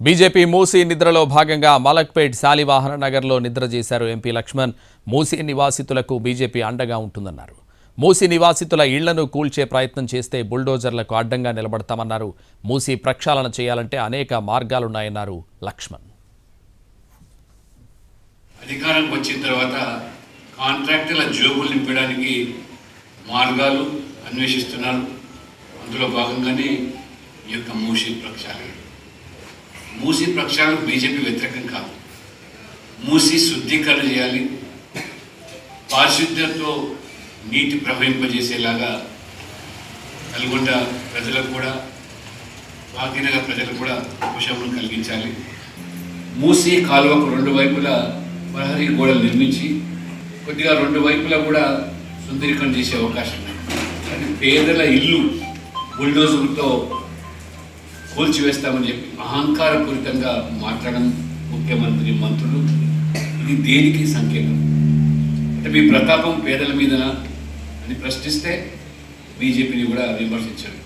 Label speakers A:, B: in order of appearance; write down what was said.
A: BJP Musi నిద్రలో భాగంగా మలక్పేట్ శాలివాహన నగర్లో నిద్ర చేశారు ఎంపీ లక్ష్మణ్. మూసీ నివాసితులకు బీజేపీ అండగా ఉంటుందన్నారు. మూసీ నివాసితుల ఇళ్లను కూల్చే ప్రయత్నం చేస్తే బుల్డోజర్లకు అడ్డంగా నిలబడతామన్నారు. మూసీ ప్రక్షాళన చేయాలంటే అనేక మార్గాలున్నాయన్నారు లక్ష్మణ్.
B: అధికారానికి వచ్చిన తర్వాత కాంట్రాక్టుల జోబులు నింపడానికి మార్గాలు అన్వేషిస్తున్నారు. అందులో భాగంగానే ఈ యొక్క మూసీ ప్రక్షాళన. మూసీ ప్రక్షాళన బీజేపీ వ్యతిరేకం కాదు. మూసీ శుద్ధీకరణ చేయాలి, పారిశుద్ధ్యంతో నీటి ప్రవహింపజేసేలాగా నల్గొండ ప్రజలకు కూడా, భాగ్యనగర్ ప్రజలకు కూడా ఉపశమనం కలిగించాలి. మూసీ కాలువకు రెండు వైపులా ప్రహరీ గోడలు నిర్మించి కొద్దిగా రెండు వైపులా కూడా సుందరీకరణ చేసే అవకాశం ఉంది. కానీ పేదల ఇల్లు బుల్డోజర్తో కూల్చివేస్తామని చెప్పి అహంకారపూరితంగా మాట్లాడడం ముఖ్యమంత్రి, మంత్రులు, ఇది దేనికి సంకేతం? అంటే మీ ప్రతాపం పేదల మీదనా అని ప్రశ్నిస్తే బీజేపీని కూడా విమర్శించారు.